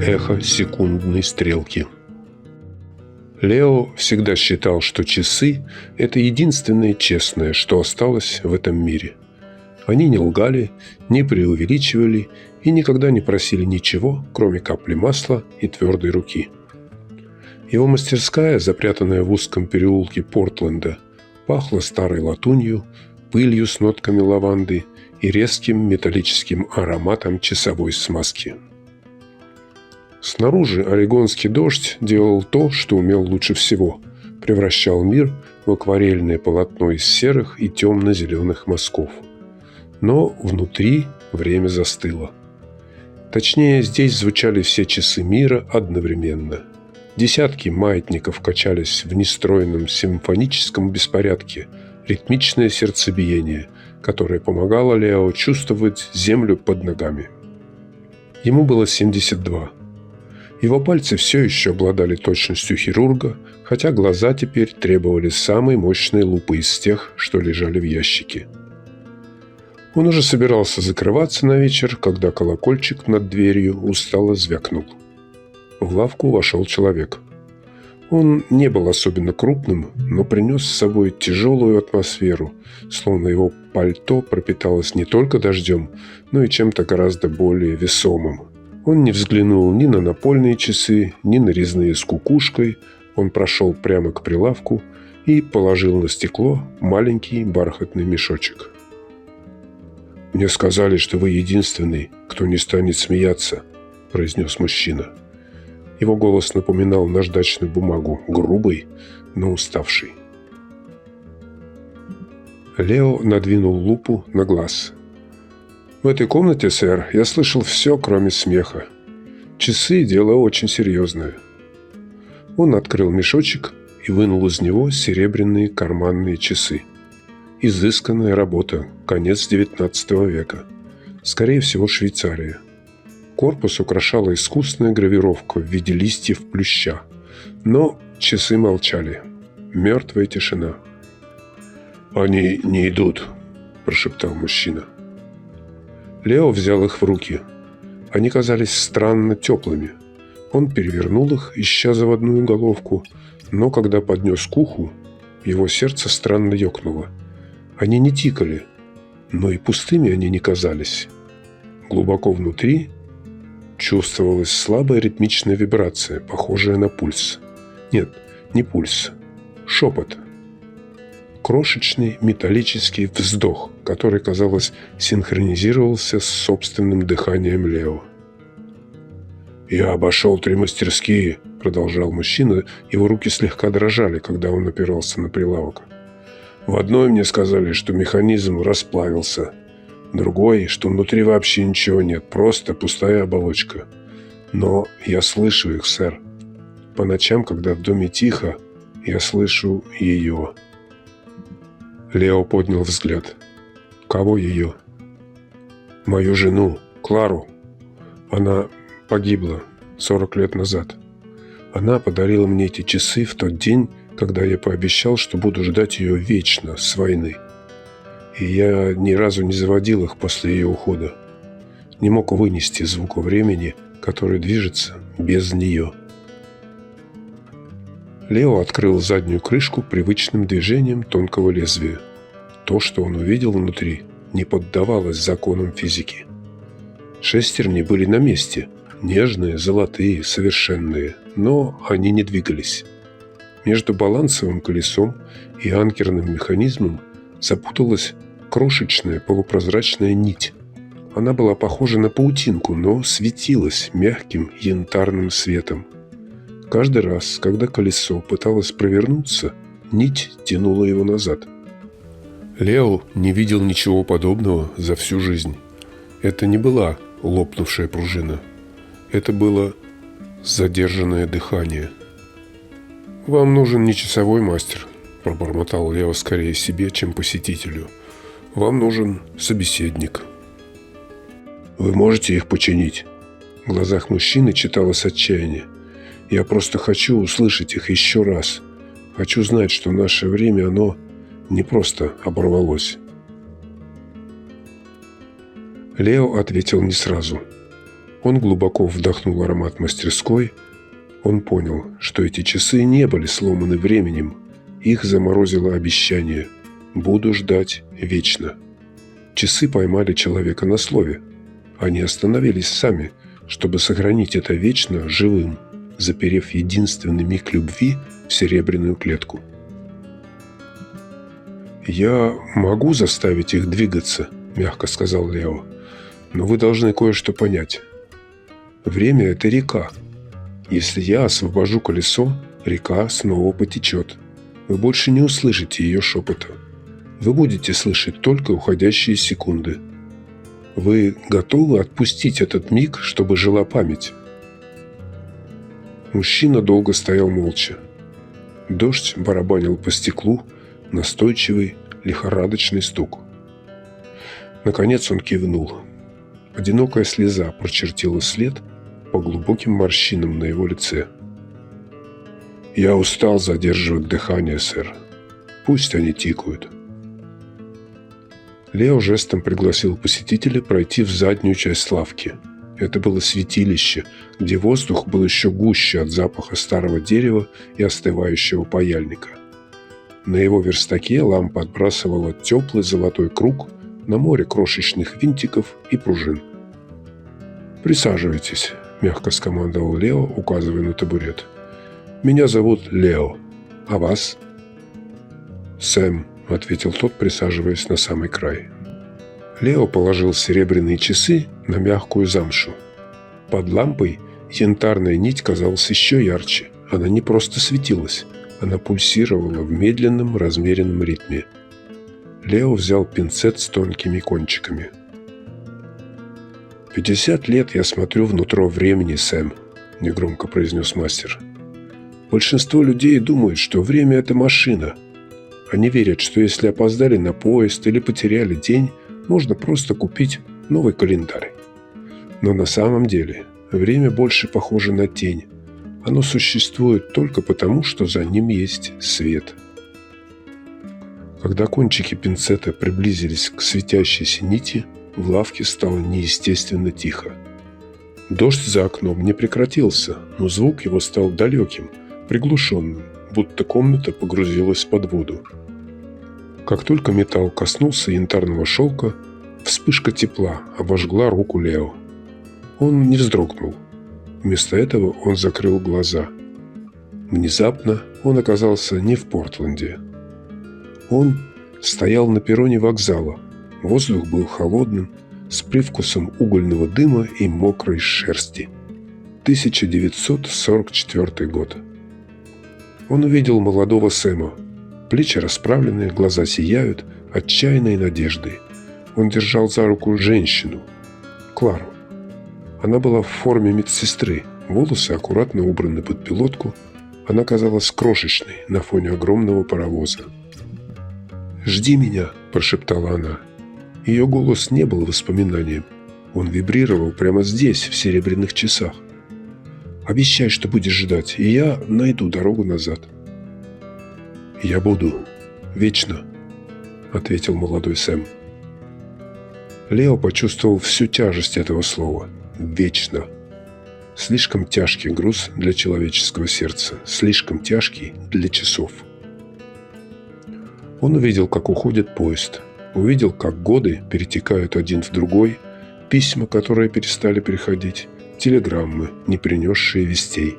эхо секундной стрелки. Лео всегда считал, что часы – это единственное честное, что осталось в этом мире. Они не лгали, не преувеличивали и никогда не просили ничего, кроме капли масла и твердой руки. Его мастерская, запрятанная в узком переулке Портленда, пахла старой латунью, пылью с нотками лаванды и резким металлическим ароматом часовой смазки. Снаружи орегонский дождь делал то, что умел лучше всего – превращал мир в акварельное полотно из серых и темно-зеленых мазков. Но внутри время застыло. Точнее, здесь звучали все часы мира одновременно. Десятки маятников качались в нестройном симфоническом беспорядке, ритмичное сердцебиение, которое помогало Лео чувствовать землю под ногами. Ему было 72. Его пальцы все еще обладали точностью хирурга, хотя глаза теперь требовали самой мощной лупы из тех, что лежали в ящике. Он уже собирался закрываться на вечер, когда колокольчик над дверью устало звякнул. В лавку вошел человек. Он не был особенно крупным, но принес с собой тяжелую атмосферу, словно его пальто пропиталось не только дождем, но и чем-то гораздо более весомым. Он не взглянул ни на напольные часы, ни на резные с кукушкой. Он прошел прямо к прилавку и положил на стекло маленький бархатный мешочек. «Мне сказали, что вы единственный, кто не станет смеяться», – произнес мужчина. Его голос напоминал наждачную бумагу, грубый, но уставший. Лео надвинул лупу на глаз. «В этой комнате, сэр, я слышал все, кроме смеха. Часы – дело очень серьезное». Он открыл мешочек и вынул из него серебряные карманные часы. Изысканная работа, конец XIX века. Скорее всего, Швейцария. Корпус украшала искусная гравировка в виде листьев плюща. Но часы молчали. Мертвая тишина. «Они не идут», – прошептал мужчина. Лео взял их в руки. Они казались странно теплыми. Он перевернул их, ища заводную головку, но когда поднес к уху, его сердце странно ёкнуло. Они не тикали, но и пустыми они не казались. Глубоко внутри чувствовалась слабая ритмичная вибрация, похожая на пульс. Нет, не пульс. Шепот. Крошечный металлический вздох, который, казалось, синхронизировался с собственным дыханием Лео. «Я обошел 3 мастерские», – продолжал мужчина. Его руки слегка дрожали, когда он опирался на прилавок. «В одной мне сказали, что механизм расплавился. В другой, что внутри вообще ничего нет, просто пустая оболочка. Но я слышу их, сэр. По ночам, когда в доме тихо, я слышу ее». Лео поднял взгляд. «Кого ее?» «Мою жену, Клару. Она погибла 40 лет назад. Она подарила мне эти часы в тот день, когда я пообещал, что буду ждать ее вечно с войны. И я ни разу не заводил их после ее ухода. Не мог вынести звука времени, который движется без нее». Лео открыл заднюю крышку привычным движением тонкого лезвия. То, что он увидел внутри, не поддавалось законам физики. Шестерни были на месте, нежные, золотые, совершенные, но они не двигались. Между балансовым колесом и анкерным механизмом запуталась крошечная полупрозрачная нить. Она была похожа на паутинку, но светилась мягким янтарным светом. Каждый раз, когда колесо пыталось провернуться, нить тянула его назад. Лео не видел ничего подобного за всю жизнь. Это не была лопнувшая пружина. Это было задержанное дыхание. «Вам нужен не часовой мастер», – пробормотал Лео скорее себе, чем посетителю. «Вам нужен собеседник». «Вы можете их починить?» В глазах мужчины читалось отчаяние. «Я просто хочу услышать их еще раз. Хочу знать, что наше время, оно не просто оборвалось». Лео ответил не сразу. Он глубоко вдохнул аромат мастерской. Он понял, что эти часы не были сломаны временем. Их заморозило обещание: «Буду ждать вечно». Часы поймали человека на слове. Они остановились сами, чтобы сохранить это вечно живым, заперев единственный миг любви в серебряную клетку. «Я могу заставить их двигаться», – мягко сказал Лео. «Но вы должны кое-что понять. Время – это река. Если я освобожу колесо, река снова потечет. Вы больше не услышите ее шепота. Вы будете слышать только уходящие секунды. Вы готовы отпустить этот миг, чтобы жила память?» Мужчина долго стоял молча. Дождь барабанил по стеклу, настойчивый, лихорадочный стук. Наконец он кивнул. Одинокая слеза прочертила след по глубоким морщинам на его лице. «Я устал задерживать дыхание, сэр. Пусть они тикают». Лео жестом пригласил посетителя пройти в заднюю часть лавки. Это было святилище, где воздух был еще гуще от запаха старого дерева и остывающего паяльника. На его верстаке лампа отбрасывала теплый золотой круг на море крошечных винтиков и пружин. «Присаживайтесь», – мягко скомандовал Лео, указывая на табурет. «Меня зовут Лео. А вас?» «Сэм», – ответил тот, присаживаясь на самый край. Лео положил серебряные часы на мягкую замшу. Под лампой янтарная нить казалась еще ярче. Она не просто светилась, она пульсировала в медленном, размеренном ритме. Лео взял пинцет с тонкими кончиками. 50 лет я смотрю внутрь времени, Сэм», – негромко произнес мастер. «Большинство людей думают, что время – это машина. Они верят, что если опоздали на поезд или потеряли день, можно просто купить новый календарь. Но на самом деле время больше похоже на тень. Оно существует только потому, что за ним есть свет». Когда кончики пинцета приблизились к светящейся нити, в лавке стало неестественно тихо. Дождь за окном не прекратился, но звук его стал далеким, приглушенным, будто комната погрузилась под воду. Как только металл коснулся янтарного шелка, вспышка тепла обожгла руку Лео. Он не вздрогнул. Вместо этого он закрыл глаза. Внезапно он оказался не в Портленде. Он стоял на перроне вокзала. Воздух был холодным, с привкусом угольного дыма и мокрой шерсти. 1944 год. Он увидел молодого Сэма. Плечи расправлены, глаза сияют отчаянной надеждой. Он держал за руку женщину, Клару. Она была в форме медсестры, волосы аккуратно убраны под пилотку. Она казалась крошечной на фоне огромного паровоза. «Жди меня», – прошептала она. Ее голос не был воспоминанием. Он вибрировал прямо здесь, в серебряных часах. «Обещай, что будешь ждать, и я найду дорогу назад». «Я буду. Вечно», – ответил молодой Сэм. Лео почувствовал всю тяжесть этого слова. «Вечно». Слишком тяжкий груз для человеческого сердца, слишком тяжкий для часов. Он увидел, как уходит поезд, увидел, как годы перетекают один в другой, письма, которые перестали приходить, телеграммы, не принесшие вестей,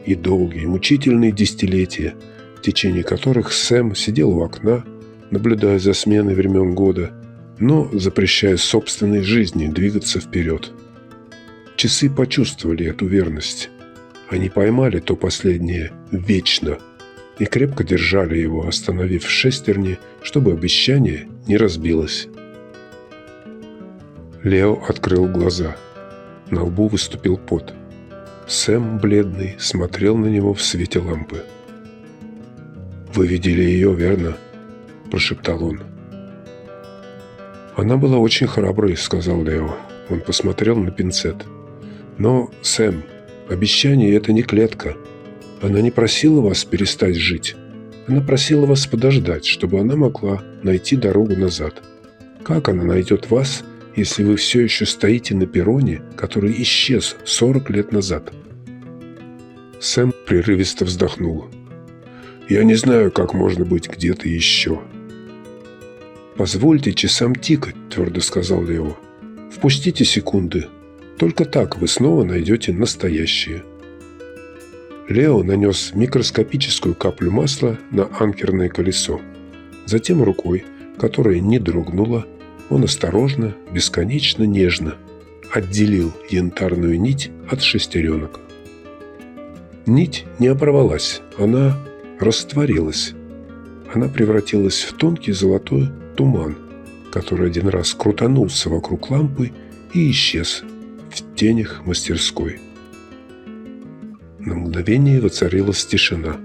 и долгие, мучительные десятилетия, в течение которых Сэм сидел у окна, наблюдая за сменой времен года, но запрещая собственной жизни двигаться вперед. Часы почувствовали эту верность. Они поймали то последнее «вечно» и крепко держали его, остановив шестерни, чтобы обещание не разбилось. Лео открыл глаза. На лбу выступил пот. Сэм, бледный, смотрел на него в свете лампы. «Вы видели ее, верно?» – прошептал он. «Она была очень храброй», – сказал Лео. Он посмотрел на пинцет. «Но, Сэм, обещание – это не клетка. Она не просила вас перестать жить. Она просила вас подождать, чтобы она могла найти дорогу назад. Как она найдет вас, если вы все еще стоите на перроне, который исчез 40 лет назад?» Сэм прерывисто вздохнул. «Я не знаю, как можно быть где-то еще». «Позвольте часам тикать», – твердо сказал Лео. «Впустите секунды. Только так вы снова найдете настоящее». Лео нанес микроскопическую каплю масла на анкерное колесо. Затем рукой, которая не дрогнула, он осторожно, бесконечно нежно отделил янтарную нить от шестеренок. Нить не оборвалась, она растворилась. Она превратилась в тонкий золотой туман, который один раз крутанулся вокруг лампы и исчез в тенях мастерской. На мгновение воцарилась тишина,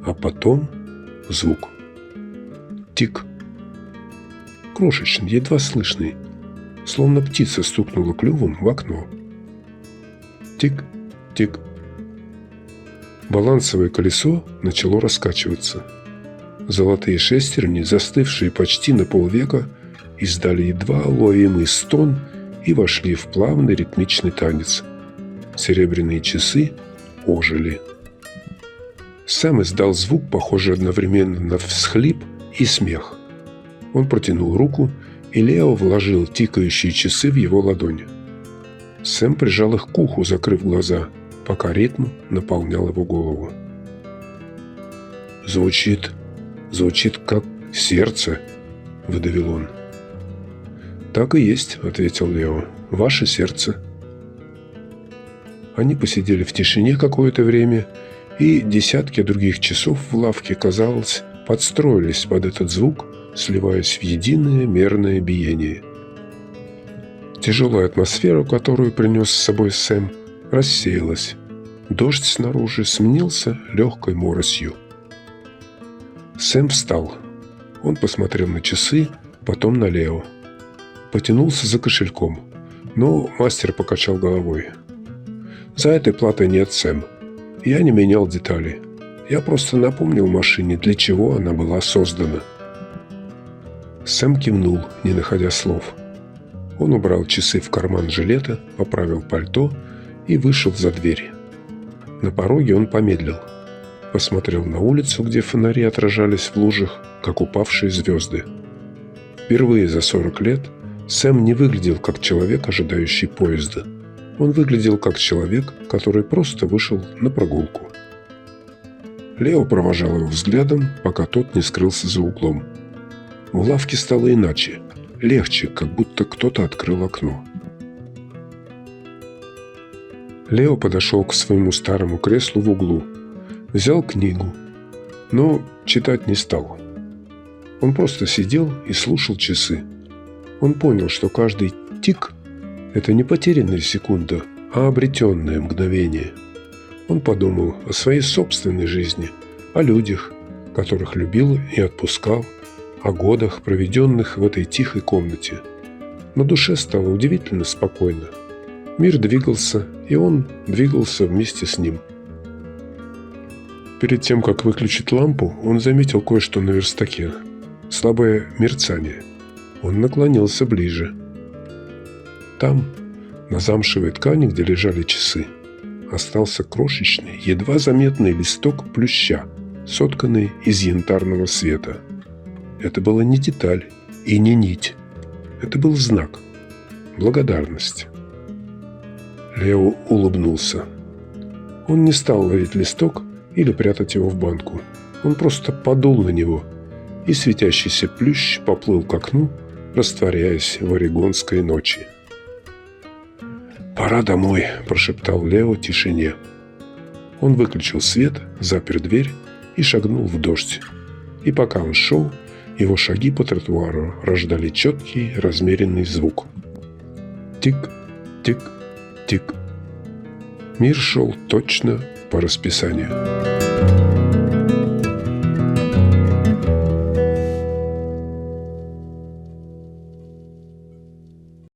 а потом звук. Тик. Крошечный, едва слышный, словно птица стукнула клювом в окно. Тик-тик. Балансовое колесо начало раскачиваться. Золотые шестерни, застывшие почти на полвека, издали едва уловимый стон и вошли в плавный ритмичный танец. Серебряные часы ожили. Сэм издал звук, похожий одновременно на всхлип и смех. Он протянул руку, и Лео вложил тикающие часы в его ладонь. Сэм прижал их к уху, закрыв глаза, пока ритм наполнял его голову. «Звучит как сердце», — выдавил он. «Так и есть», — ответил Лео. «Ваше сердце». Они посидели в тишине какое-то время, и десятки других часов в лавке, казалось, подстроились под этот звук, сливаясь в единое мерное биение. Тяжелая атмосфера, которую принес с собой Сэм, рассеялась. Дождь снаружи сменился легкой моросью. Сэм встал. Он посмотрел на часы, потом на Лео. Потянулся за кошельком, но мастер покачал головой. «За этой платой нет, Сэм. Я не менял детали. Я просто напомнил машине, для чего она была создана». Сэм кивнул, не находя слов. Он убрал часы в карман жилета, поправил пальто и вышел за дверь. На пороге он помедлил. Посмотрел на улицу, где фонари отражались в лужах, как упавшие звезды. Впервые за 40 лет Сэм не выглядел как человек, ожидающий поезда. Он выглядел как человек, который просто вышел на прогулку. Лео провожал его взглядом, пока тот не скрылся за углом. В лавке стало иначе, легче, как будто кто-то открыл окно. Лео подошел к своему старому креслу в углу, взял книгу, но читать не стал. Он просто сидел и слушал часы. Он понял, что каждый тик – это не потерянная секунда, а обретенное мгновение. Он подумал о своей собственной жизни, о людях, которых любил и отпускал, о годах, проведенных в этой тихой комнате. На душе стало удивительно спокойно. Мир двигался, и он двигался вместе с ним. Перед тем, как выключить лампу, он заметил кое-что на верстаке. Слабое мерцание. Он наклонился ближе. Там, на замшевой ткани, где лежали часы, остался крошечный, едва заметный листок плюща, сотканный из янтарного света. Это была не деталь и не нить. Это был знак. Благодарность. Лео улыбнулся. Он не стал ловить листок или прятать его в банку. Он просто подул на него, и светящийся плющ поплыл к окну, растворяясь в орегонской ночи. «Пора домой», – прошептал Лео тишине. Он выключил свет, запер дверь и шагнул в дождь. И пока он шел, его шаги по тротуару рождали четкий, размеренный звук. Тик-тик-тик. Мир шел точно по расписанию.